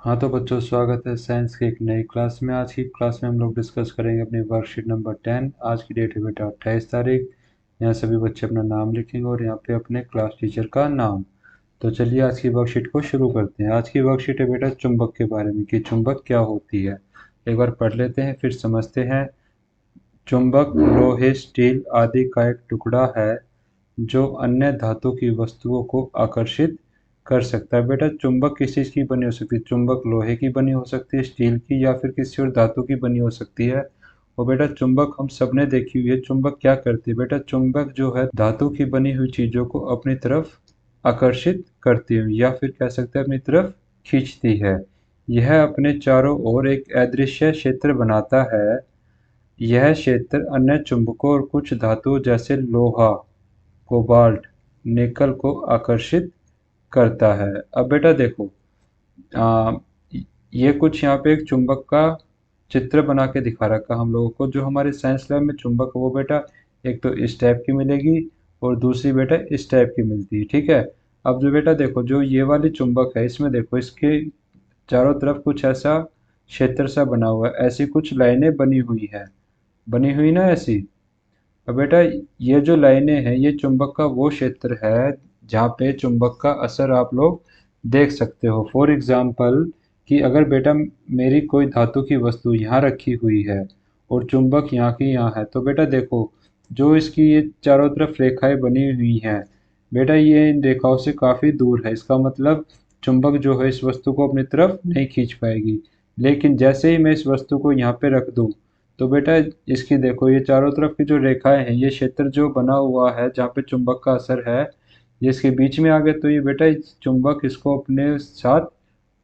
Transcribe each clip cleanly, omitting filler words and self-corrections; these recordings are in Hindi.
हाँ तो बच्चों, स्वागत है साइंस की एक नई क्लास में। आज की क्लास में हम लोग डिस्कस करेंगे अपनी वर्कशीट नंबर 10। आज की डेट है बेटा 28 तारीख। यहाँ सभी बच्चे अपना नाम लिखेंगे और यहाँ पे अपने क्लास टीचर का नाम। तो चलिए आज की वर्कशीट को शुरू करते हैं। आज की वर्कशीट है बेटा चुंबक के बारे में कि चुंबक क्या होती है। एक बार पढ़ लेते हैं फिर समझते हैं। चुंबक लोहे, स्टील आदि का एक टुकड़ा है जो अन्य धातु की वस्तुओं को आकर्षित कर सकता है। बेटा चुंबक किस चीज़ की बनी हो सकती है? चुंबक लोहे की बनी हो सकती है, स्टील की, या फिर किसी और धातु की बनी हो सकती है। और बेटा चुंबक हम सबने देखी हुई है। चुंबक क्या करती है? बेटा चुंबक जो है धातु की बनी हुई चीज़ों को अपनी तरफ आकर्षित करती है, या फिर कह सकते हैं अपनी तरफ खींचती है। यह अपने चारों ओर एक अदृश्य क्षेत्र बनाता है। यह क्षेत्र अन्य चुंबकों और कुछ धातुओं जैसे लोहा, कोबाल्ट, निकल को आकर्षित करता है। अब बेटा देखो, आ, ये कुछ यहाँ पे एक चुंबक का चित्र बना के दिखा रखा हम लोगों को। जो हमारे साइंस लैब में चुंबक है वो बेटा एक तो इस टाइप की मिलेगी और दूसरी बेटा इस टाइप की मिलती है, ठीक है। अब जो बेटा देखो, जो ये वाली चुंबक है इसमें देखो इसके चारों तरफ कुछ ऐसा क्षेत्र सा बना हुआ है, ऐसी कुछ लाइनें बनी हुई है, बनी हुई ना ऐसी। अब बेटा ये जो लाइनें हैं ये चुंबक का वो क्षेत्र है जहाँ पे चुंबक का असर आप लोग देख सकते हो। फॉर एग्जाम्पल कि अगर बेटा मेरी कोई धातु की वस्तु यहाँ रखी हुई है और चुंबक यहाँ की यहाँ है, तो बेटा देखो जो इसकी ये चारों तरफ रेखाएं बनी हुई हैं, बेटा ये इन रेखाओं से काफ़ी दूर है। इसका मतलब चुंबक जो है इस वस्तु को अपनी तरफ नहीं खींच पाएगी। लेकिन जैसे ही मैं इस वस्तु को यहाँ पे रख दूँ, तो बेटा इसकी देखो ये चारों तरफ की जो रेखाएं हैं, ये क्षेत्र जो बना हुआ है जहाँ पे चुंबक का असर है, ये इसके बीच में आ गए, तो ये बेटा इस चुंबक इसको अपने साथ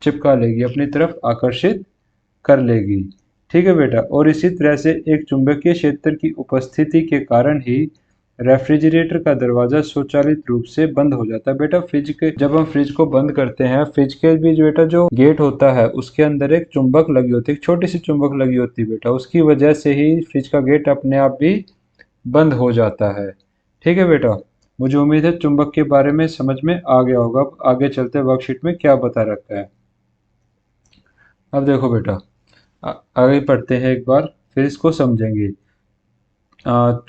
चिपका लेगी, अपनी तरफ आकर्षित कर लेगी, ठीक है बेटा। और इसी तरह से एक चुंबकीय क्षेत्र की उपस्थिति के कारण ही रेफ्रिजरेटर का दरवाजा स्वचालित रूप से बंद हो जाता है। बेटा फ्रिज के जब हम फ्रिज को बंद करते हैं, फ्रिज के भी जो बेटा जो गेट होता है उसके अंदर एक चुंबक लगी होती है, एक छोटी सी चुंबक लगी होती है बेटा। उसकी वजह से ही फ्रिज का गेट अपने आप भी बंद हो जाता है, ठीक है बेटा। मुझे उम्मीद है चुंबक के बारे में समझ में आ गया होगा। अब आगे चलते वर्कशीट में क्या बता रखा है। अब देखो बेटा, आगे पढ़ते हैं एक बार फिर इसको समझेंगे।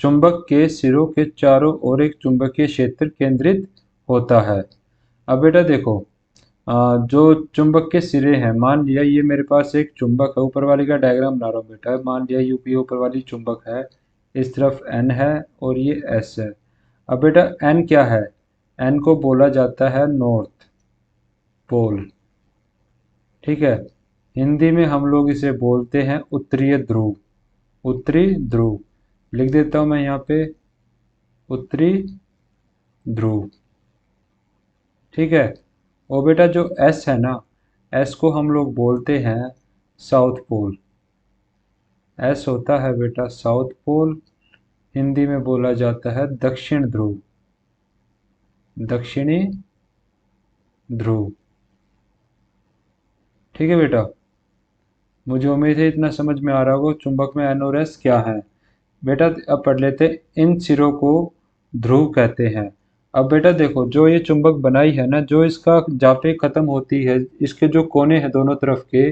चुंबक के सिरों के चारों ओर एक चुंबकीय क्षेत्र केंद्रित होता है। अब बेटा देखो, जो चुंबक के सिरे हैं, मान लिया ये मेरे पास एक चुंबक है, ऊपर वाली का डायग्राम बना रहा हूँ बेटा। मान लिया यूपी ऊपर वाली चुंबक है, इस तरफ एन है और ये एस है। अब बेटा एन क्या है? एन को बोला जाता है नॉर्थ पोल, ठीक है। हिंदी में हम लोग इसे बोलते हैं उत्तरीय ध्रुव। उत्तरी ध्रुव लिख देता हूँ मैं यहाँ पे, उत्तरी ध्रुव, ठीक है। और बेटा जो एस है ना, एस को हम लोग बोलते हैं साउथ पोल। एस होता है बेटा साउथ पोल। हिंदी में बोला जाता है दक्षिण ध्रुव, दक्षिणी ध्रुव, ठीक है बेटा। मुझे उम्मीद है इतना समझ में आ रहा होगा चुंबक में एन और एस क्या है। बेटा अब पढ़ लेते हैं, इन सिरों को ध्रुव कहते हैं। अब बेटा देखो, जो ये चुंबक बनाई है ना, जो इसका जहाँ पे खत्म होती है, इसके जो कोने हैं दोनों तरफ के,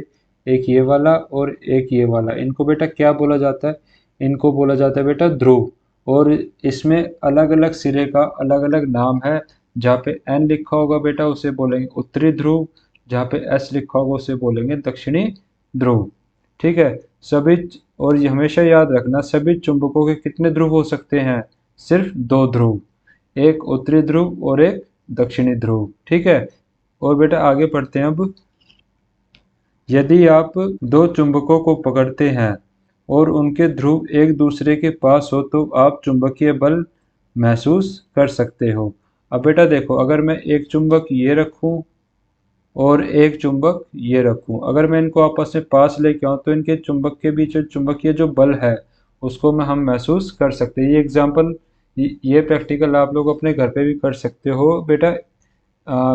एक ये वाला और एक ये वाला, इनको बेटा क्या बोला जाता है? इनको बोला जाता है बेटा ध्रुव। और इसमें अलग अलग सिरे का अलग अलग नाम है। जहाँ पे एन लिखा होगा बेटा उसे बोलेंगे उत्तरी ध्रुव, जहाँ पे एस लिखा होगा उसे बोलेंगे दक्षिणी ध्रुव, ठीक है। सभी और ये हमेशा याद रखना, सभी चुंबकों के कितने ध्रुव हो सकते हैं? सिर्फ दो ध्रुव, एक उत्तरी ध्रुव और एक दक्षिणी ध्रुव, ठीक है। और बेटा आगे पढ़ते हैं अब। यदि आप दो चुंबकों को पकड़ते हैं और उनके ध्रुव एक दूसरे के पास हो तो आप चुंबकीय बल महसूस कर सकते हो। अब बेटा देखो, अगर मैं एक चुंबक ये रखूं और एक चुंबक ये रखूं, अगर मैं इनको आपस में पास लेके आऊं तो इनके चुंबक के बीच चुंबकीय जो बल है उसको मैं हम महसूस कर सकते हैं। ये एग्जाम्पल, ये प्रैक्टिकल आप लोग अपने घर पे भी कर सकते हो बेटा।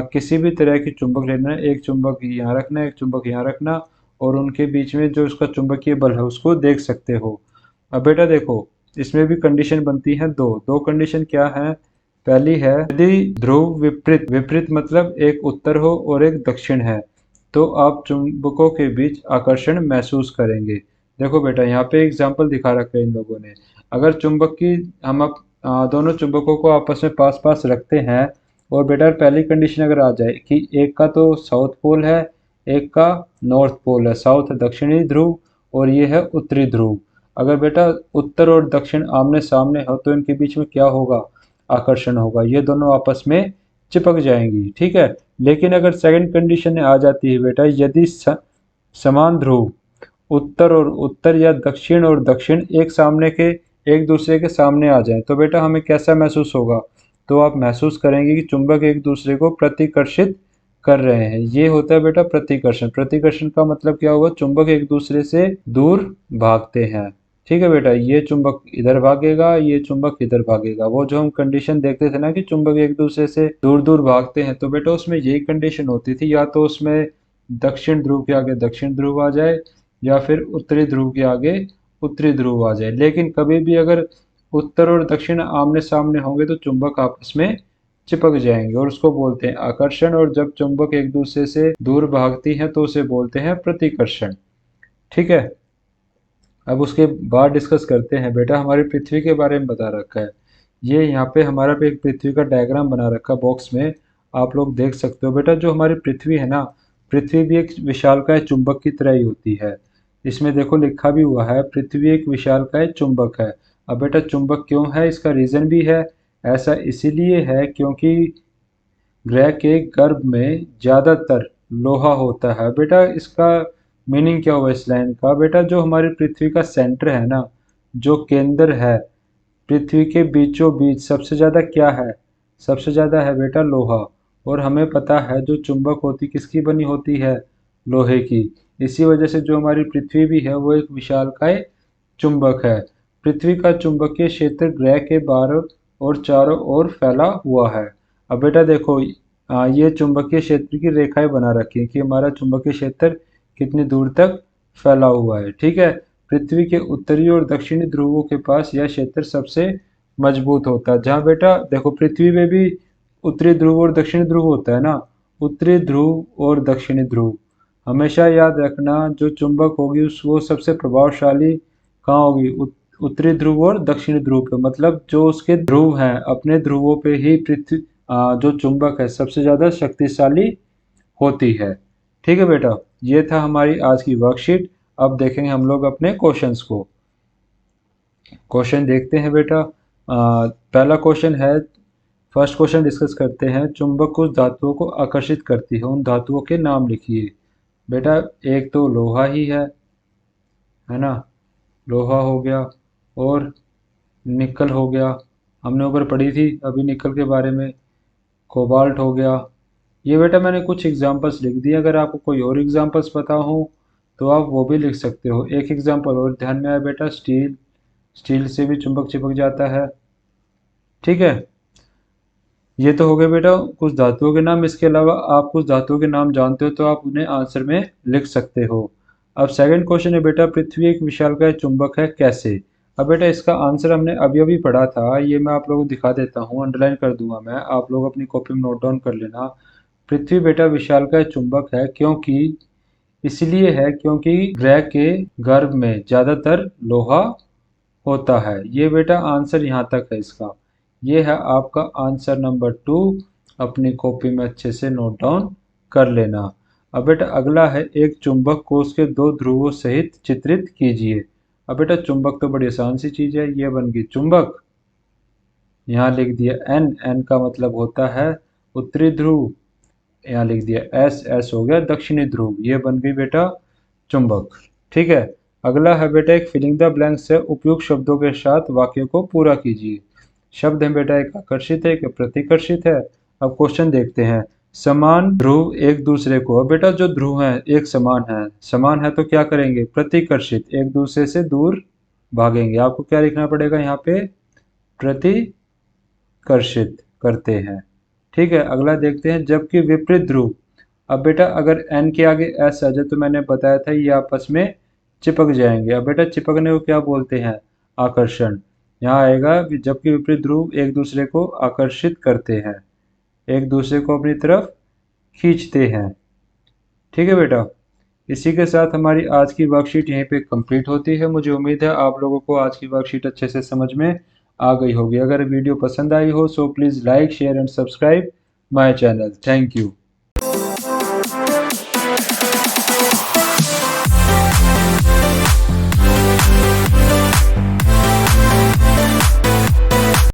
किसी भी तरह की चुंबक लेना है, एक चुंबक यहाँ रखना है, एक चुंबक यहाँ रखना, और उनके बीच में जो उसका चुंबकीय बल है उसको देख सकते हो। अब बेटा देखो, इसमें भी कंडीशन बनती है दो। दो कंडीशन क्या है? पहली है यदि ध्रुव विपरीत, विपरीत मतलब एक उत्तर हो और एक दक्षिण है, तो आप चुंबकों के बीच आकर्षण महसूस करेंगे। देखो बेटा, यहाँ पे एग्जाम्पल दिखा रखा है इन लोगों ने। अगर चुंबक की हम दोनों चुंबकों को आपस में पास पास रखते हैं, और बेटा पहली कंडीशन अगर आ जाए कि एक का तो साउथ पोल है, एक का नॉर्थ पोल है, साउथ है दक्षिणी ध्रुव और ये है उत्तरी ध्रुव। अगर बेटा उत्तर और दक्षिण आमने सामने हो तो इनके बीच में क्या होगा? आकर्षण होगा, ये दोनों आपस में चिपक जाएंगी। ठीक है। लेकिन अगर सेकंड कंडीशन आ जाती है बेटा, यदि समान ध्रुव उत्तर और उत्तर या दक्षिण और दक्षिण एक दूसरे के सामने आ जाए तो बेटा हमें कैसा महसूस होगा? तो आप महसूस करेंगे कि चुंबक एक दूसरे को प्रतिकर्षित कर रहे हैं। ये होता है बेटा प्रतिकर्षण। प्रतिकर्षण का मतलब क्या हुआ? चुंबक एक दूसरे से दूर भागते हैं। ठीक है बेटा, ये चुंबक इधर भागेगा, ये चुंबक इधर भागेगा। वो जो हम कंडीशन देखते थे ना कि चुंबक एक दूसरे से दूर दूर भागते हैं, तो बेटा उसमें यही कंडीशन होती थी, या तो उसमें दक्षिण ध्रुव के आगे दक्षिण ध्रुव आ जाए या फिर उत्तरी ध्रुव के आगे उत्तरी ध्रुव आ जाए। लेकिन कभी भी अगर उत्तर और दक्षिण आमने सामने होंगे तो चुंबक आपस में चिपक जाएंगे और उसको बोलते हैं आकर्षण। और जब चुंबक एक दूसरे से दूर भागती हैं तो उसे बोलते हैं प्रतिकर्षण। ठीक है। अब उसके बाद डिस्कस करते हैं बेटा, हमारी पृथ्वी के बारे में बता रखा है। ये यहाँ पे हमारा पे एक पृथ्वी का डायग्राम बना रखा बॉक्स में, आप लोग देख सकते हो बेटा। जो हमारी पृथ्वी है ना, पृथ्वी भी एक विशालकाय चुंबक की तरह ही होती है। इसमें देखो लिखा भी हुआ है पृथ्वी एक विशालकाय चुंबक है। अब बेटा चुंबक क्यों है, इसका रीजन भी है। ऐसा इसीलिए है क्योंकि ग्रह के गर्भ में ज्यादातर लोहा होता है। बेटा इसका मीनिंग क्या हुआ इस लाइन का? बेटा जो हमारी पृथ्वी का सेंटर है ना, जो केंद्र है, पृथ्वी के बीचों बीच सबसे ज्यादा क्या है? सबसे ज्यादा है बेटा लोहा। और हमें पता है जो चुंबक होती किसकी बनी होती है? लोहे की। इसी वजह से जो हमारी पृथ्वी भी है वो एक विशालकाय चुंबक है। पृथ्वी का चुंबकीय क्षेत्र ग्रह के बाहर और चारों ओर फैला हुआ है। अब बेटा देखो, ये चुंबकीय क्षेत्र की रेखाएं बना रखी है कि हमारा चुंबकीय क्षेत्र कितनी दूर तक फैला हुआ है। ठीक है। पृथ्वी के उत्तरी और दक्षिणी ध्रुवों के पास यह क्षेत्र सबसे मजबूत होता है। जहाँ बेटा देखो पृथ्वी में भी उत्तरी ध्रुव और दक्षिणी ध्रुव होता है ना, उत्तरी ध्रुव और दक्षिणी ध्रुव। हमेशा याद रखना, जो चुंबक होगी उस वो सबसे प्रभावशाली कहाँ होगी? उत्तरी ध्रुव और दक्षिणी ध्रुव पे। मतलब जो उसके ध्रुव हैं अपने ध्रुवों पे ही पृथ्वी जो चुंबक है सबसे ज्यादा शक्तिशाली होती है। ठीक है बेटा, ये था हमारी आज की वर्कशीट। अब देखेंगे हम लोग अपने क्वेश्चंस को। क्वेश्चन देखते हैं बेटा। पहला क्वेश्चन है, फर्स्ट क्वेश्चन डिस्कस करते हैं। चुंबक कुछ धातुओं को आकर्षित करती है, उन धातुओं के नाम लिखिए। बेटा एक तो लोहा ही है ना, लोहा हो गया, और निकल हो गया, हमने ऊपर पढ़ी थी अभी निकल के बारे में। कोबाल्ट हो गया। ये बेटा मैंने कुछ एग्जांपल्स लिख दिए, अगर आपको कोई और एग्जांपल्स पता हो तो आप वो भी लिख सकते हो। एक एग्जांपल और ध्यान में आया बेटा, स्टील। स्टील से भी चुंबक चिपक जाता है। ठीक है। ये तो हो गए बेटा कुछ धातुओं के नाम। इसके अलावा आप कुछ धातुओं के नाम जानते हो तो आप उन्हें आंसर में लिख सकते हो। अब सेकंड क्वेश्चन है बेटा, पृथ्वी एक विशालकाय चुंबक है, कैसे? अब बेटा इसका आंसर हमने अभी अभी पढ़ा था, ये मैं आप लोगों को दिखा देता हूँ, अंडरलाइन कर दूंगा मैं, आप लोग अपनी कॉपी में नोट डाउन कर लेना। पृथ्वी बेटा विशालकाय चुंबक है क्योंकि, इसलिए है क्योंकि ग्रह के गर्भ में ज्यादातर लोहा होता है। ये बेटा आंसर यहाँ तक है इसका। ये है आपका आंसर नंबर 2। अपनी कॉपी में अच्छे से नोट डाउन कर लेना। अब बेटा अगला है, एक चुंबक को उसके दो ध्रुवों सहित चित्रित कीजिए। अब बेटा चुंबक तो बड़ी आसान सी चीज है, ये बन गई चुंबक। यहाँ लिख दिया एन, एन का मतलब होता है उत्तरी ध्रुव। यहाँ लिख दिया एस, एस हो गया दक्षिणी ध्रुव। ये बन गई बेटा चुंबक। ठीक है। अगला है बेटा, एक फिलिंग द ब्लैंक से उपयुक्त शब्दों के साथ वाक्य को पूरा कीजिए। शब्द है बेटा, एक आकर्षित है, एक प्रतिकर्षित है। अब क्वेश्चन देखते हैं। समान ध्रुव एक दूसरे को, अब बेटा जो ध्रुव है एक समान है, समान है तो क्या करेंगे? प्रतिकर्षित, एक दूसरे से दूर भागेंगे। आपको क्या लिखना पड़ेगा यहाँ पे? प्रतिकर्षित करते हैं। ठीक है। अगला देखते हैं, जबकि विपरीत ध्रुव। अब बेटा अगर एन के आगे एस आ जाए तो मैंने बताया था ये आपस में चिपक जाएंगे। अब बेटा चिपकने को क्या बोलते हैं? आकर्षण। यहाँ आएगा जबकि विपरीत ध्रुव एक दूसरे को आकर्षित करते हैं, एक दूसरे को अपनी तरफ खींचते हैं। ठीक है बेटा। इसी के साथ हमारी आज की वर्कशीट यहीं पे कंप्लीट होती है। मुझे उम्मीद है आप लोगों को आज की वर्कशीट अच्छे से समझ में आ गई होगी। अगर वीडियो पसंद आई हो so please like share and subscribe my channel. Thank you.